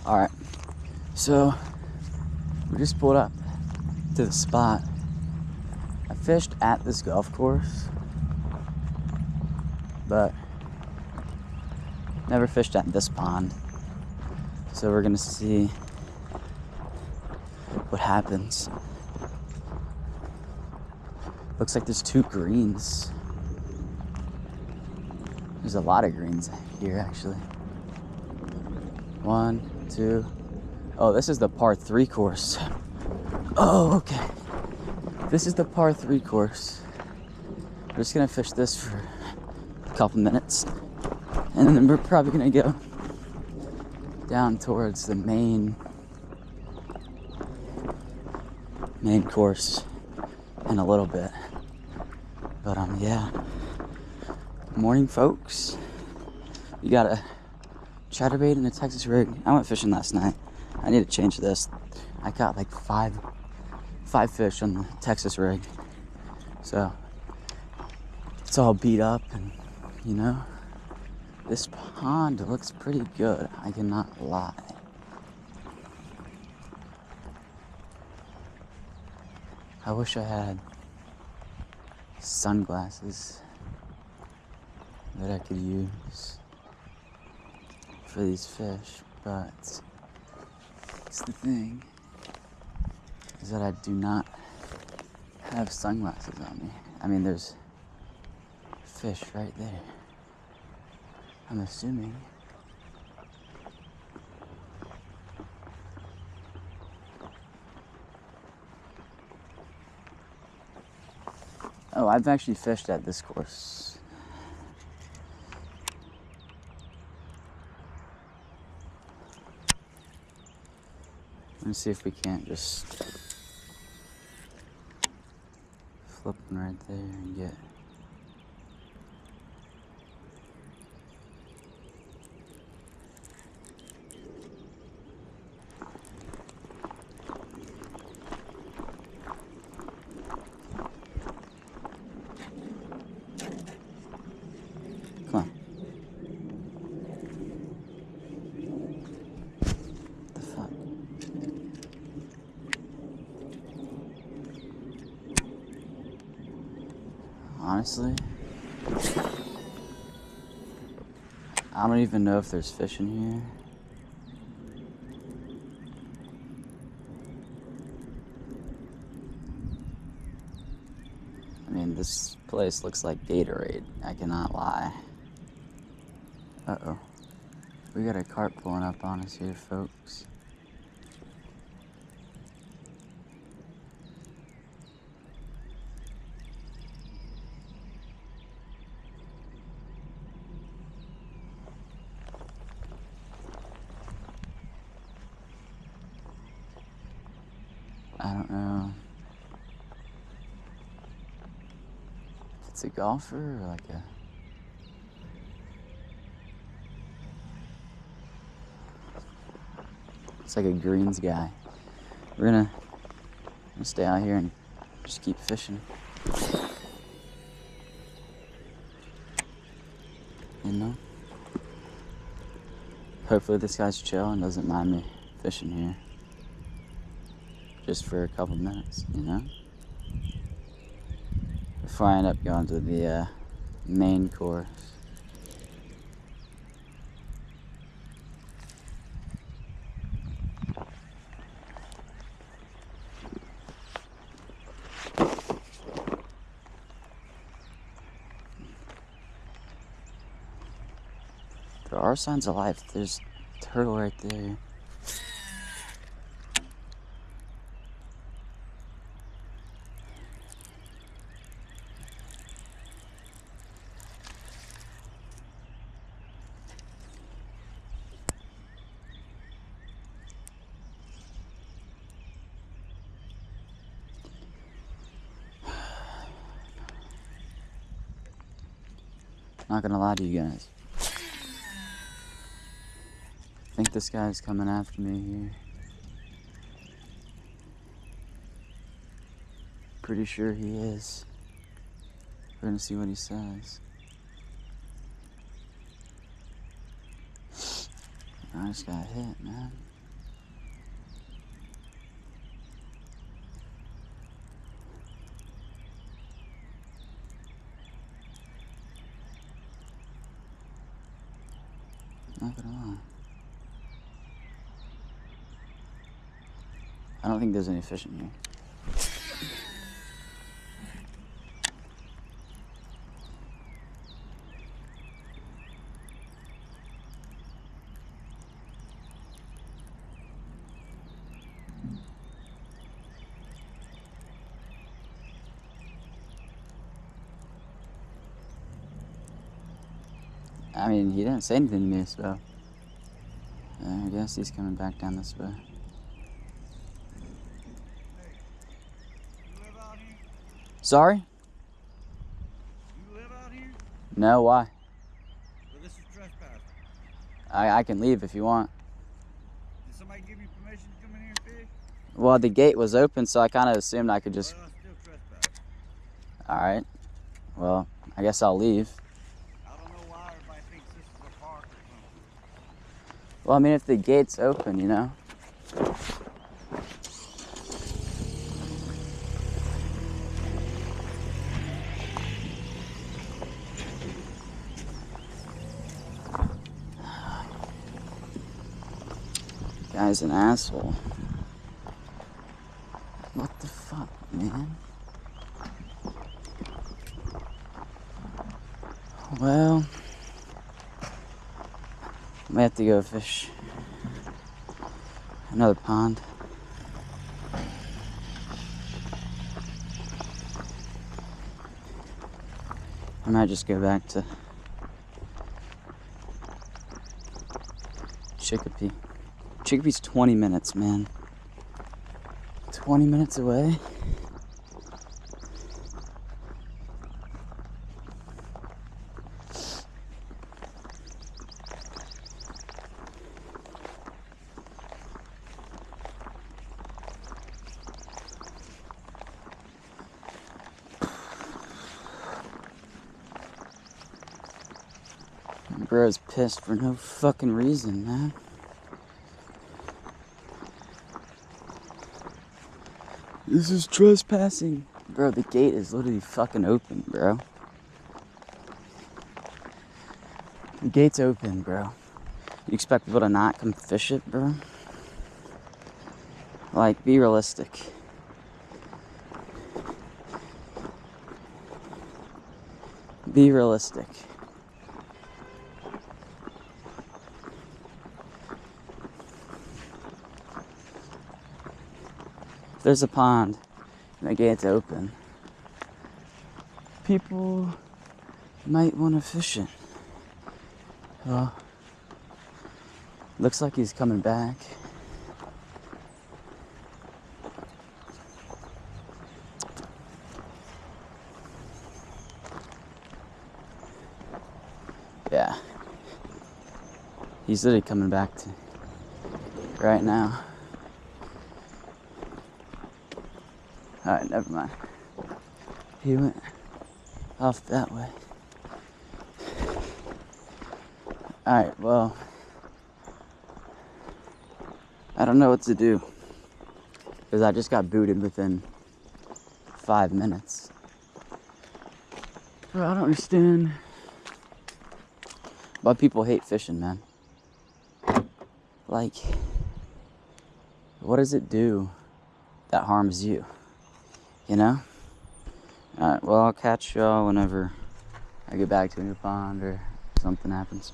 Alright, so we just pulled up to the spot. I fished at this golf course, but never fished at this pond. So we're gonna see what happens. Looks like there's 2 greens. There's a lot of greens here, actually. 1, 2. Oh, this is the par 3 course. Oh, okay. This is the par 3 course. We're just gonna fish this for a couple minutes, and then we're probably gonna go down towards the main course in a little bit. But yeah. Morning, folks. You got a chatterbait and a Texas rig. I went fishing last night. I need to change this. I caught like five fish on the Texas rig. So it's all beat up, and you know, this pond looks pretty good. I cannot lie. I wish I had sunglasses that I could use for these fish, but it's the thing is that I do not have sunglasses on me. I mean, there's fish right there, I'm assuming. Oh, I've actually fished at this course. Let's see if we can't just flip one right there and get come on. What the fuck? Honestly, I don't even know if there's fish in here. I mean, this place looks like Gatorade. I cannot lie. Uh-oh. We got a cart pulling up on us here, folks. I don't know if it's a golfer or like a... It's like a greens guy. We're gonna stay out here and just keep fishing. You know? Hopefully this guy's chill and doesn't mind me fishing here. Just for a couple minutes, you know? Before I end up going to the main course. There are signs of life. There's a turtle right there. Not gonna lie to you guys. I think this guy's coming after me here. Pretty sure he is. We're gonna see what he says. I just got hit, man. I don't think there's any fish in here. I mean, he didn't say anything to me, so I guess he's coming back down this way. You live out here? Sorry? You live out here? No, why? Well, this is trespassing. I can leave if you want. Did somebody give you permission to come in here and fish? Well, the gate was open, so I kind of assumed I could just... Well, it's still trespassing. Alright. Well, I guess I'll leave. I don't know why everybody thinks this is a park or something. Well, I mean, if the gate's open, you know? Guy's an asshole. What the fuck, man? Well, I might have to go fish another pond. I might just go back to Chicopee. Chicopee's 20 minutes, man. 20 minutes away. Bro's pissed for no fucking reason, man. This is trespassing. Bro, the gate is literally fucking open, bro. The gate's open, bro. You expect people to not come fish it, bro? Like, be realistic. Be realistic. If there's a pond and the gate's open, people might want to fish it. Well, looks like he's coming back. Yeah. He's literally coming back to right now. Alright, never mind. He went off that way. Alright, well, I don't know what to do, because I just got booted within 5 minutes. Bro, I don't understand why people hate fishing, man. Like, what does it do that harms you? You know? Alright, well, I'll catch y'all whenever I get back to a new pond or something happens.